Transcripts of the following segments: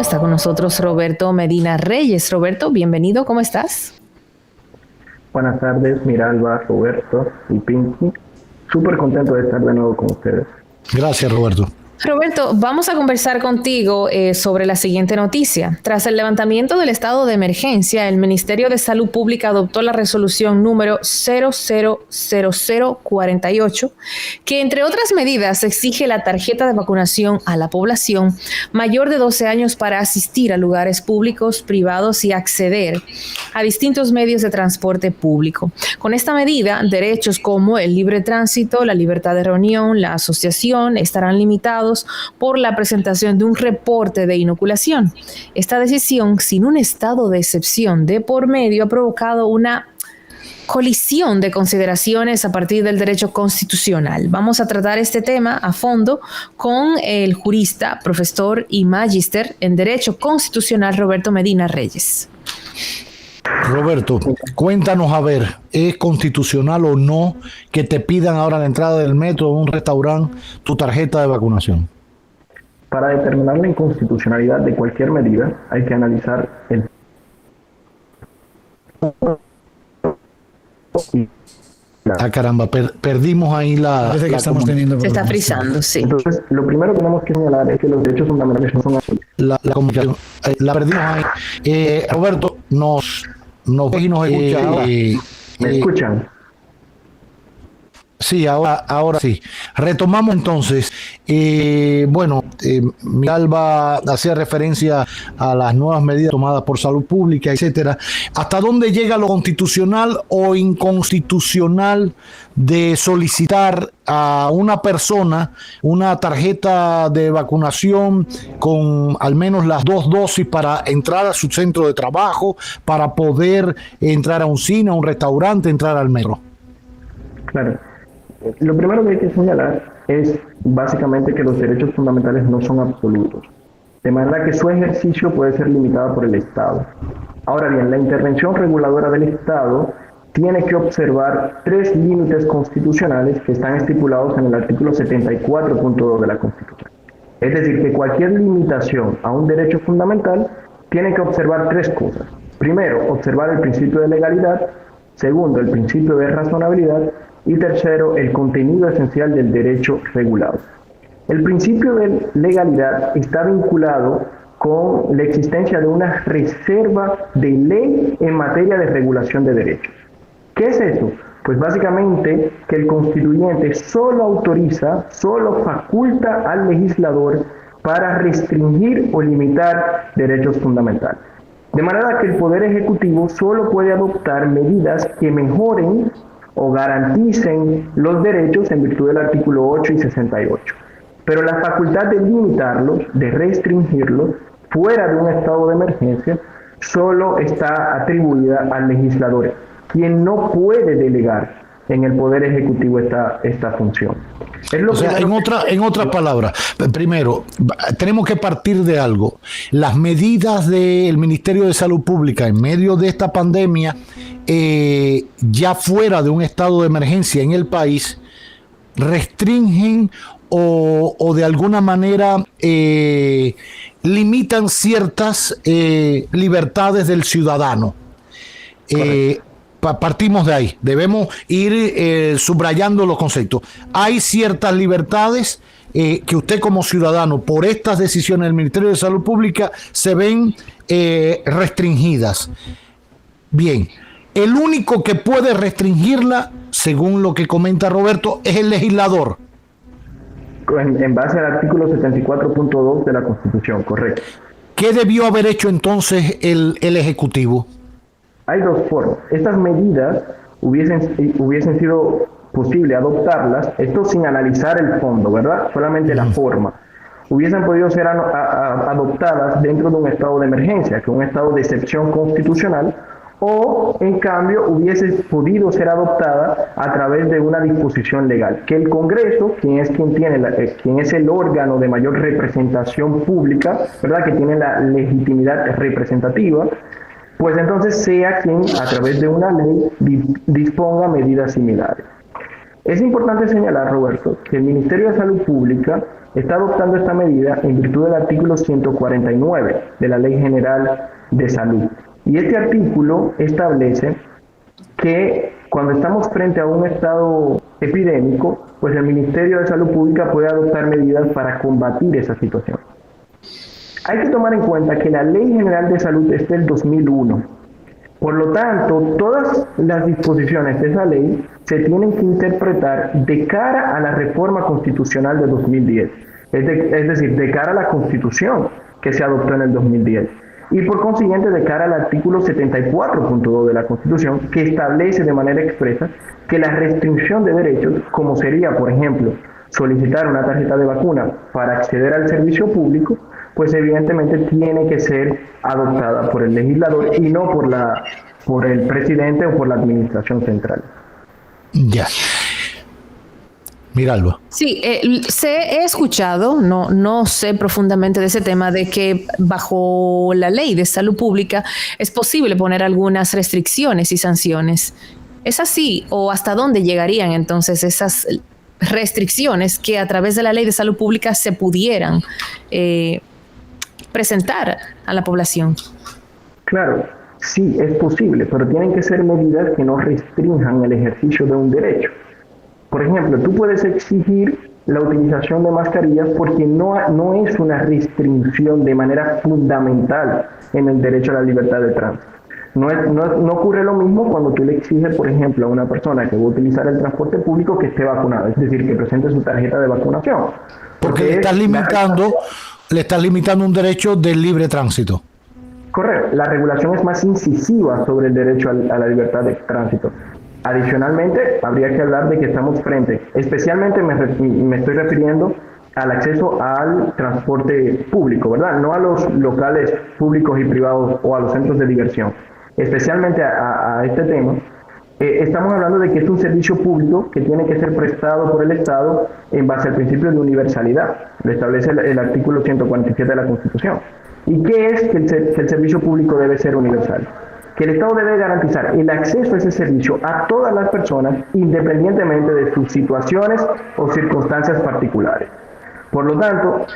Está con nosotros Roberto Medina Reyes. Roberto, bienvenido, ¿cómo estás? Buenas tardes, Miralba, Roberto y Pinky. Súper contento de estar de nuevo con ustedes. Gracias, Roberto. Roberto, vamos a conversar contigo sobre la siguiente noticia. Tras el levantamiento del estado de emergencia, el Ministerio de Salud Pública adoptó la resolución número 000048, que entre otras medidas exige la tarjeta de vacunación a la población mayor de 12 años para asistir a lugares públicos, privados y acceder a distintos medios de transporte público. Con esta medida, derechos como el libre tránsito, la libertad de reunión, la asociación estarán limitados por la presentación de un reporte de inoculación. Esta decisión, sin un estado de excepción de por medio, ha provocado una colisión de consideraciones a partir del derecho constitucional. Vamos a tratar este tema a fondo con el jurista, profesor y magíster en Derecho Constitucional Roberto Medina Reyes. Roberto, cuéntanos a ver, ¿es constitucional o no que te pidan ahora a la entrada del metro o de un restaurante tu tarjeta de vacunación? Para determinar la inconstitucionalidad de cualquier medida, hay que analizar el... Ah, caramba, perdimos ahí la... Parece que estamos teniendo se está frizando, sí. Entonces, lo primero que tenemos que señalar es que los derechos fundamentales no son absolutos. La comunicación, la perdimos ahí. Roberto, nos escucha ahora. ¿Me escuchan? Sí, ahora sí. Retomamos entonces. Miralba hacía referencia a las nuevas medidas tomadas por salud pública, etcétera. ¿Hasta dónde llega lo constitucional o inconstitucional de solicitar a una persona una tarjeta de vacunación con al menos las 2 dosis para entrar a su centro de trabajo, para poder entrar a un cine, a un restaurante, entrar al metro? Claro. Lo primero que hay que señalar es básicamente que los derechos fundamentales no son absolutos, de manera que su ejercicio puede ser limitado por el Estado. Ahora bien, la intervención reguladora del Estado tiene que observar 3 límites constitucionales que están estipulados en el artículo 74.2 de la Constitución. Es decir, que cualquier limitación a un derecho fundamental tiene que observar 3 cosas. Primero, observar el principio de legalidad. Segundo, el principio de razonabilidad. Y tercero, el contenido esencial del derecho regulado. El principio de legalidad está vinculado con la existencia de una reserva de ley en materia de regulación de derechos. ¿Qué es eso? Pues básicamente que el constituyente solo faculta al legislador para restringir o limitar derechos fundamentales. De manera que el Poder Ejecutivo solo puede adoptar medidas que mejoren o garanticen los derechos en virtud del artículo 8 y 68. Pero la facultad de limitarlos, de restringirlos, fuera de un estado de emergencia, solo está atribuida al legislador, quien no puede delegar en el Poder Ejecutivo esta función. O sea, en otras palabras, primero, tenemos que partir de algo. Las medidas del Ministerio de Salud Pública en medio de esta pandemia, ya fuera de un estado de emergencia en el país, restringen o de alguna manera limitan ciertas libertades del ciudadano. Partimos de ahí, debemos ir subrayando los conceptos. Hay ciertas libertades que usted como ciudadano, por estas decisiones del Ministerio de Salud Pública, se ven restringidas. Bien, el único que puede restringirla, según lo que comenta Roberto, es el legislador. En base al artículo 74.2 de la Constitución, correcto. ¿Qué debió haber hecho entonces el Ejecutivo? Hay 2 formas. Estas medidas hubiesen sido posible adoptarlas, esto sin analizar el fondo, ¿verdad? Solamente la forma. Hubiesen podido ser adoptadas dentro de un estado de emergencia, que es un estado de excepción constitucional, o en cambio hubiese podido ser adoptada a través de una disposición legal, que el Congreso, quien es el órgano de mayor representación pública, ¿verdad? Que tiene la legitimidad representativa, pues entonces sea quien a través de una ley disponga medidas similares. Es importante señalar, Roberto, que el Ministerio de Salud Pública está adoptando esta medida en virtud del artículo 149 de la Ley General de Salud. Y este artículo establece que cuando estamos frente a un estado epidémico, pues el Ministerio de Salud Pública puede adoptar medidas para combatir esa situación. Hay que tomar en cuenta que la Ley General de Salud es del 2001. Por lo tanto, todas las disposiciones de esa ley se tienen que interpretar de cara a la reforma constitucional de 2010. Es decir, de cara a la Constitución que se adoptó en el 2010. Y por consiguiente, de cara al artículo 74.2 de la Constitución, que establece de manera expresa que la restricción de derechos, como sería, por ejemplo, solicitar una tarjeta de vacuna para acceder al servicio público, pues evidentemente tiene que ser adoptada por el legislador y no por el presidente o por la administración central. Ya. Miralba. Sí, he escuchado, no sé profundamente de ese tema, de que bajo la ley de salud pública es posible poner algunas restricciones y sanciones. ¿Es así? ¿O hasta dónde llegarían entonces esas restricciones que a través de la ley de salud pública se pudieran presentar a la población? Claro, sí, es posible, pero tienen que ser medidas que no restrinjan el ejercicio de un derecho. Por ejemplo, tú puedes exigir la utilización de mascarillas porque no es una restricción de manera fundamental en el derecho a la libertad de tránsito. No ocurre lo mismo cuando tú le exiges, por ejemplo, a una persona que va a utilizar el transporte público que esté vacunada, es decir, que presente su tarjeta de vacunación. Porque le estás limitando un derecho del libre tránsito. Correcto, la regulación es más incisiva sobre el derecho a la libertad de tránsito. Adicionalmente, habría que hablar de que estamos frente, especialmente me estoy refiriendo al acceso al transporte público, ¿verdad? No a los locales públicos y privados o a los centros de diversión. Especialmente a este tema, estamos hablando de que es un servicio público que tiene que ser prestado por el Estado en base al principio de universalidad. Lo establece el artículo 147 de la Constitución. ¿Y qué es que el servicio público debe ser universal? Que el Estado debe garantizar el acceso a ese servicio a todas las personas, independientemente de sus situaciones o circunstancias particulares. Por lo tanto,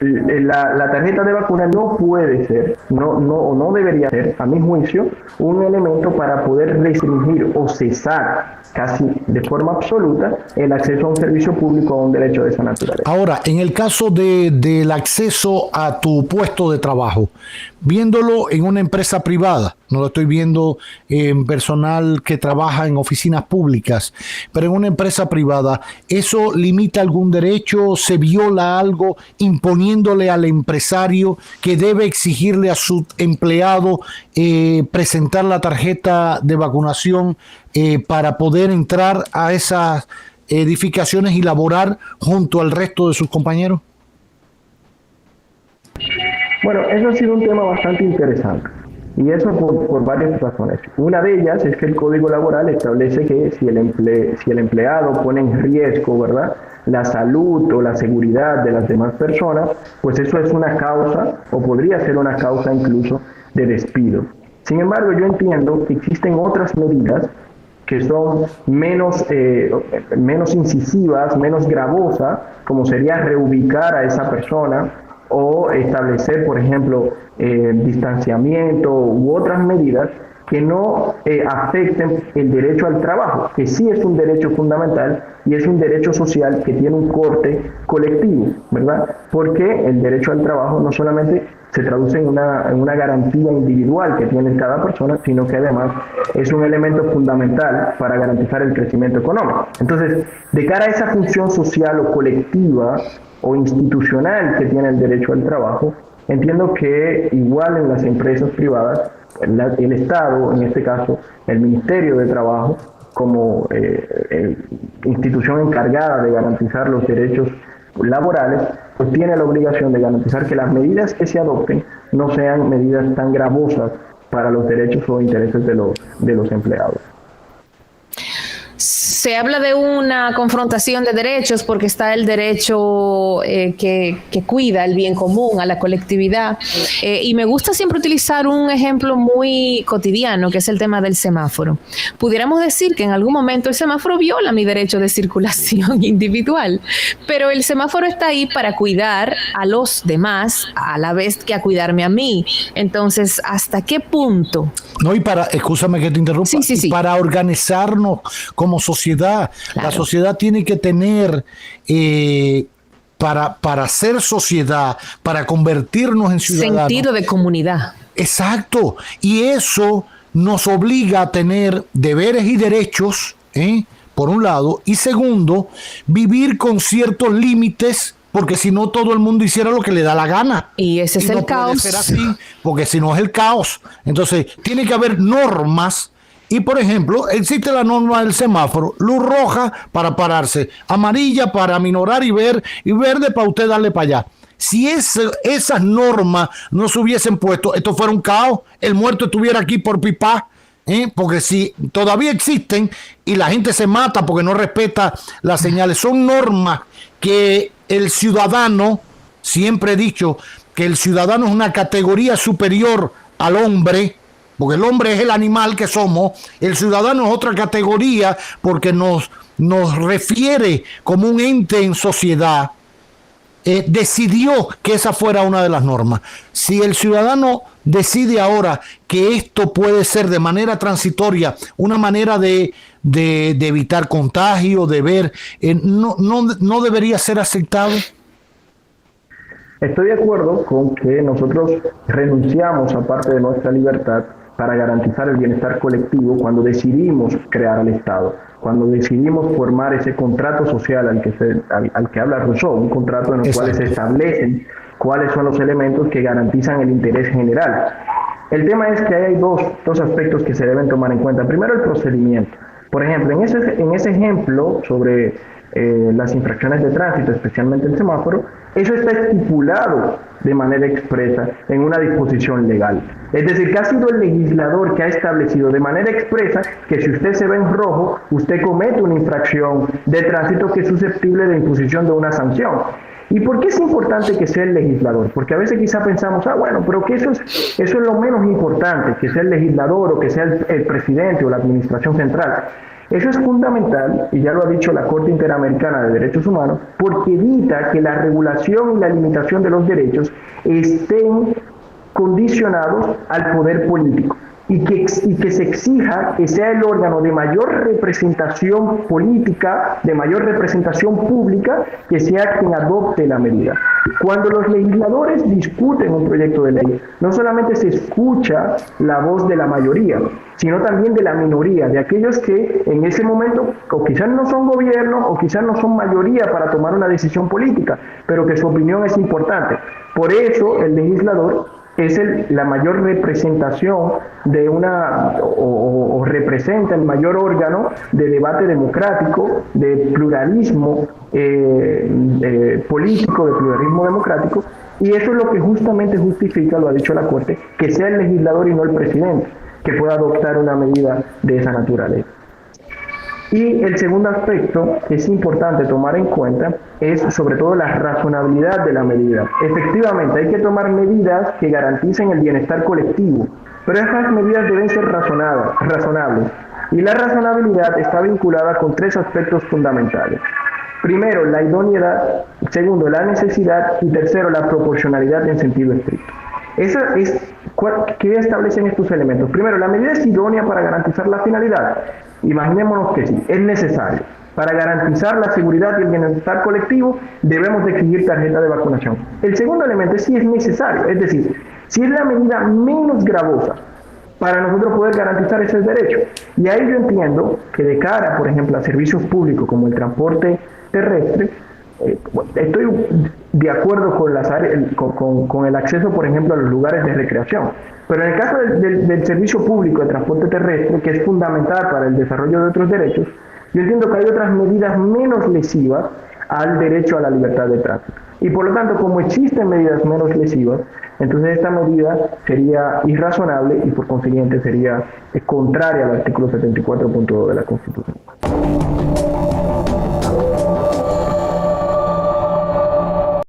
la tarjeta de vacuna no puede ser, no debería ser, a mi juicio, un elemento para poder restringir o cesar casi de forma absoluta el acceso a un servicio público o a un derecho de esa naturaleza. Ahora, en el caso del acceso a tu puesto de trabajo, viéndolo en una empresa privada, no lo estoy viendo en personal que trabaja en oficinas públicas, pero en una empresa privada, ¿eso limita algún derecho? ¿Se viola algo imponiéndole al empresario que debe exigirle a su empleado presentar la tarjeta de vacunación para poder entrar a esas edificaciones y laborar junto al resto de sus compañeros? Bueno, eso ha sido un tema bastante interesante. Y eso por varias razones. Una de ellas es que el Código Laboral establece que si el empleado pone en riesgo, ¿verdad?, la salud o la seguridad de las demás personas, pues eso es una causa o podría ser una causa incluso de despido. Sin embargo, yo entiendo que existen otras medidas que son menos incisivas, menos gravosas, como sería reubicar a esa persona o establecer, por ejemplo, distanciamiento u otras medidas que no afecten el derecho al trabajo, que sí es un derecho fundamental y es un derecho social que tiene un corte colectivo, ¿verdad? Porque el derecho al trabajo no solamente se traduce en una garantía individual que tiene cada persona, sino que además es un elemento fundamental para garantizar el crecimiento económico. Entonces, de cara a esa función social o colectiva o institucional que tiene el derecho al trabajo, entiendo que igual en las empresas privadas, el Estado, en este caso el Ministerio de Trabajo, como institución encargada de garantizar los derechos laborales, pues tiene la obligación de garantizar que las medidas que se adopten no sean medidas tan gravosas para los derechos o intereses de los empleados. Se habla de una confrontación de derechos porque está el derecho que cuida el bien común, a la colectividad. Y me gusta siempre utilizar un ejemplo muy cotidiano, que es el tema del semáforo. Pudiéramos decir que en algún momento el semáforo viola mi derecho de circulación individual, pero el semáforo está ahí para cuidar a los demás a la vez que a cuidarme a mí. Entonces, ¿hasta qué punto? No, y escúchame que te interrumpa, Sí. Para organizarnos como sociedad, Claro. La sociedad tiene que tener, para ser sociedad, para convertirnos en ciudadanos. Sentido de comunidad. Exacto, y eso nos obliga a tener deberes y derechos, por un lado, y segundo, vivir con ciertos límites, porque si no todo el mundo hiciera lo que le da la gana. Y ese es no el caos. puede ser así, porque si no es el caos. Entonces, tiene que haber normas. Y, por ejemplo, existe la norma del semáforo: luz roja para pararse, amarilla para aminorar y verde para usted darle para allá. Si esas normas no se hubiesen puesto, esto fuera un caos, el muerto estuviera aquí por pipa. Porque si todavía existen y la gente se mata porque no respeta las señales, son normas que el ciudadano, siempre he dicho que el ciudadano es una categoría superior al hombre, porque el hombre es el animal que somos, el ciudadano es otra categoría porque nos refiere como un ente en sociedad. Decidió que esa fuera una de las normas. Si el ciudadano decide ahora que esto puede ser de manera transitoria, una manera de evitar contagio, de ver, no debería ser aceptado. Estoy de acuerdo con que nosotros renunciamos a parte de nuestra libertad para garantizar el bienestar colectivo cuando decidimos crear el Estado, cuando decidimos formar ese contrato social al que habla Rousseau, un contrato en el cual se establecen cuáles son los elementos que garantizan el interés general. El tema es que hay dos aspectos que se deben tomar en cuenta. Primero, el procedimiento. Por ejemplo, en ese ejemplo sobre las infracciones de tránsito, especialmente el semáforo, eso está estipulado de manera expresa en una disposición legal. Es decir, que ha sido el legislador que ha establecido de manera expresa que si usted se ve en rojo, usted comete una infracción de tránsito que es susceptible de imposición de una sanción. ¿Y por qué es importante que sea el legislador? Porque a veces quizá pensamos, bueno, pero que eso es lo menos importante, que sea el legislador o que sea el presidente o la administración central. Eso es fundamental, y ya lo ha dicho la Corte Interamericana de Derechos Humanos, porque evita que la regulación y la limitación de los derechos estén condicionados al poder político y que se exija que sea el órgano de mayor representación política, de mayor representación pública, que sea quien adopte la medida. Cuando los legisladores discuten un proyecto de ley, no solamente se escucha la voz de la mayoría, sino también de la minoría, de aquellos que en ese momento o quizás no son gobierno o quizás no son mayoría para tomar una decisión política, pero que su opinión es importante. Por eso el legislador es la mayor representación de o representa el mayor órgano de debate democrático, de pluralismo político, de pluralismo democrático, y eso es lo que justamente justifica, lo ha dicho la Corte, que sea el legislador y no el presidente que pueda adoptar una medida de esa naturaleza. Y el segundo aspecto que es importante tomar en cuenta es sobre todo la razonabilidad de la medida. Efectivamente, hay que tomar medidas que garanticen el bienestar colectivo, pero esas medidas deben ser razonables. Y la razonabilidad está vinculada con tres aspectos fundamentales. Primero, la idoneidad. Segundo, la necesidad. Y tercero, la proporcionalidad en sentido estricto. ¿Qué establecen estos elementos? Primero, la medida es idónea para garantizar la finalidad. Imaginémonos que sí, es necesario. Para garantizar la seguridad y el bienestar colectivo, debemos de exigir tarjeta de vacunación. El segundo elemento es si es necesario, es decir, si es la medida menos gravosa para nosotros poder garantizar ese derecho. Y ahí yo entiendo que de cara, por ejemplo, a servicios públicos como el transporte terrestre, estoy de acuerdo con el acceso, por ejemplo, a los lugares de recreación. Pero en el caso del servicio público de transporte terrestre, que es fundamental para el desarrollo de otros derechos, yo entiendo que hay otras medidas menos lesivas al derecho a la libertad de tránsito. Y por lo tanto, como existen medidas menos lesivas, entonces esta medida sería irrazonable y por consiguiente sería contraria al artículo 74.2 de la Constitución.